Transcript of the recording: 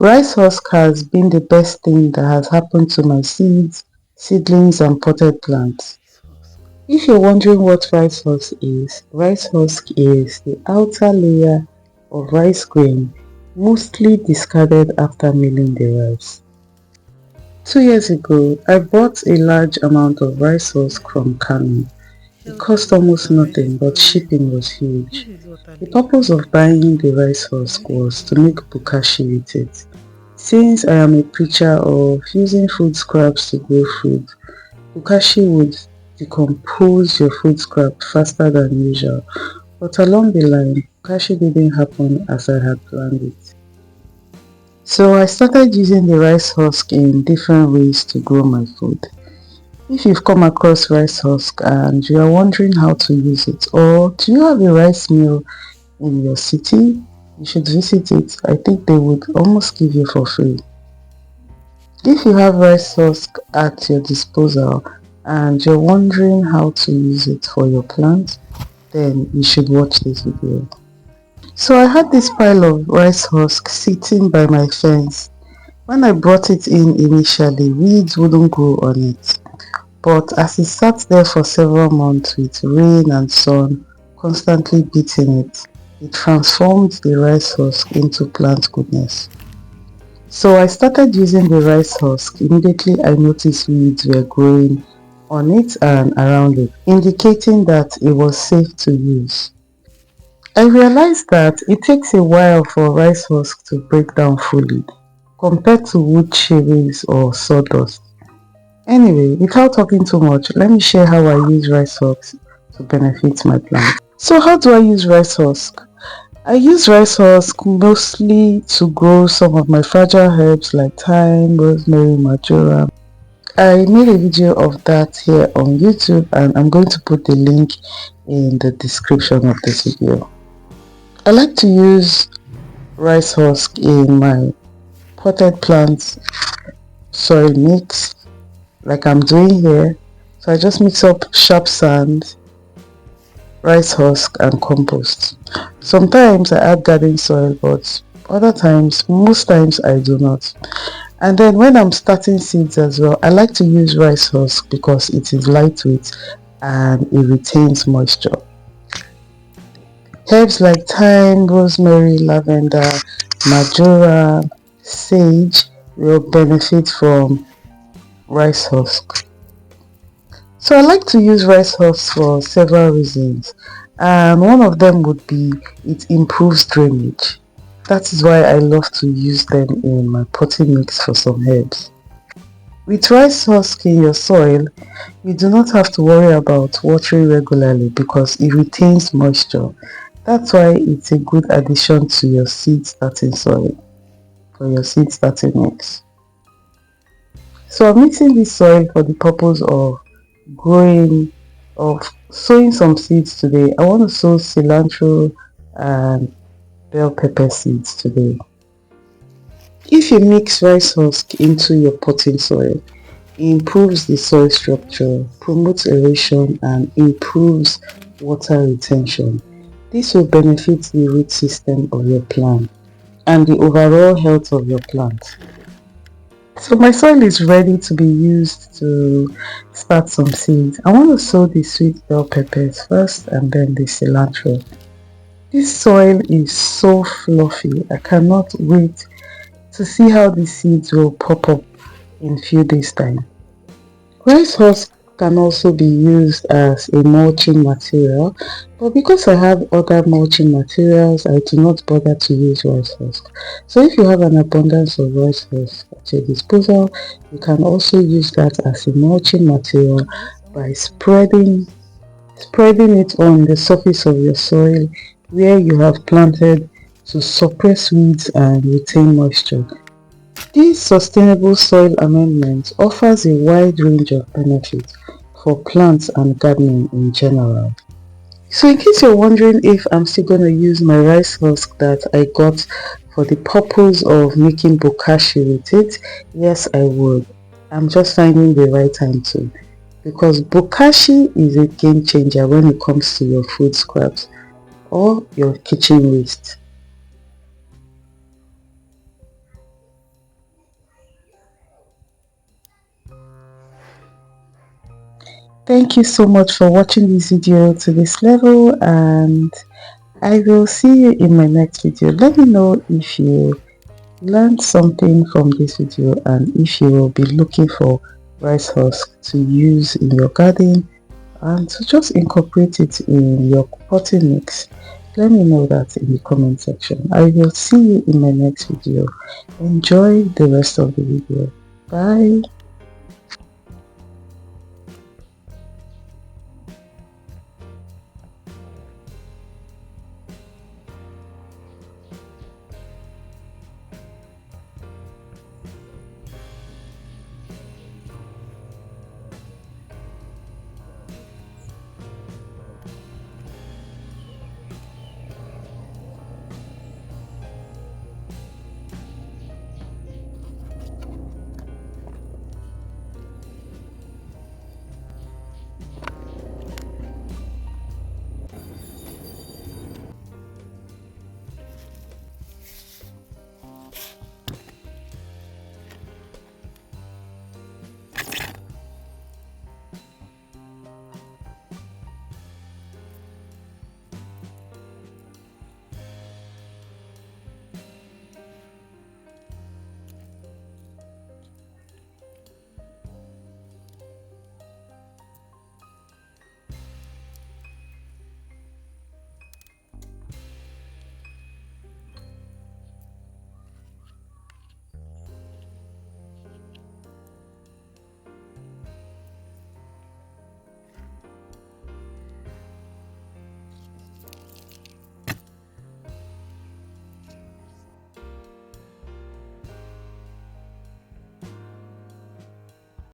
Rice husk has been the best thing that has happened to my seeds, seedlings and potted plants. If you're wondering what rice husk is the outer layer of rice grain mostly discarded after milling the rice. 2 years ago, I bought a large amount of rice husk from Kano. It cost almost nothing, but shipping was huge. The purpose of buying the rice husk was to make bokashi with it. Since I am a preacher of using food scraps to grow food, bokashi would decompose your food scrap faster than usual. But along the line, bokashi didn't happen as I had planned it. So I started using the rice husk in different ways to grow my food. If you've come across rice husk and you are wondering how to use it, or do you have a rice mill in your city, you should visit it. I think they would almost give you for free. If you have rice husk at your disposal and you're wondering how to use it for your plants, then you should watch this video. So I had this pile of rice husk sitting by my fence. When I brought it in initially, weeds wouldn't grow on it. But as it sat there for several months with rain and sun constantly beating it, it transformed the rice husk into plant goodness. So I started using the rice husk. Immediately I noticed weeds were growing on it and around it, indicating that it was safe to use. I realized that it takes a while for rice husk to break down fully compared to wood shavings or sawdust. Anyway, without talking too much, let me share how I use rice husks to benefit my plant. So how do I use rice husk? I use rice husk mostly to grow some of my fragile herbs like thyme, rosemary, marjoram. I made a video of that here on YouTube and I'm going to put the link in the description of this video. I like to use rice husk in my potted plants soil mix like I'm doing here. So I just mix up sharp sand, rice husk and compost. Sometimes I add garden soil, but most times I do not. And then when I'm starting seeds as well, I like to use rice husk because it is lightweight and it retains moisture. Herbs like thyme, rosemary, lavender, marjoram, sage will benefit from rice husk. So I like to use rice husks for several reasons, and one of them would be it improves drainage. That is why I love to use them in my potting mix for some herbs. With rice husk in your soil, you do not have to worry about watering regularly because it retains moisture. That's why it's a good addition to your seed starting soil for your seed starting mix. So I'm mixing this soil for the purpose growing of sowing some seeds today. I want to sow cilantro and bell pepper seeds today. If you mix rice husk into your potting soil, it improves the soil structure, promotes aeration and improves water retention. This will benefit the root system of your plant and the overall health of your plant. So my soil is ready to be used to start some seeds. I want to sow the sweet bell peppers first and then the cilantro. This soil is so fluffy. I cannot wait to see how the seeds will pop up in a few days time. Rice husk can also be used as a mulching material, but because I have other mulching materials, I do not bother to use rice husk. So if you have an abundance of rice husk at your disposal, you can also use that as a mulching material by spreading it on the surface of your soil where you have planted to suppress weeds and retain moisture. This sustainable soil amendment offers a wide range of benefits for plants and gardening in general. So in case you're wondering if I'm still going to use my rice husk that I got for the purpose of making bokashi with it, yes I would. I'm just finding the right time to, because bokashi is a game changer when it comes to your food scraps or your kitchen waste. Thank you so much for watching this video to this level, and I will see you in my next video. Let me know if you learned something from this video and if you will be looking for rice husk to use in your garden and to just incorporate it in your potting mix. Let me know that in the comment section. I will see you in my next video. Enjoy the rest of the video. Bye.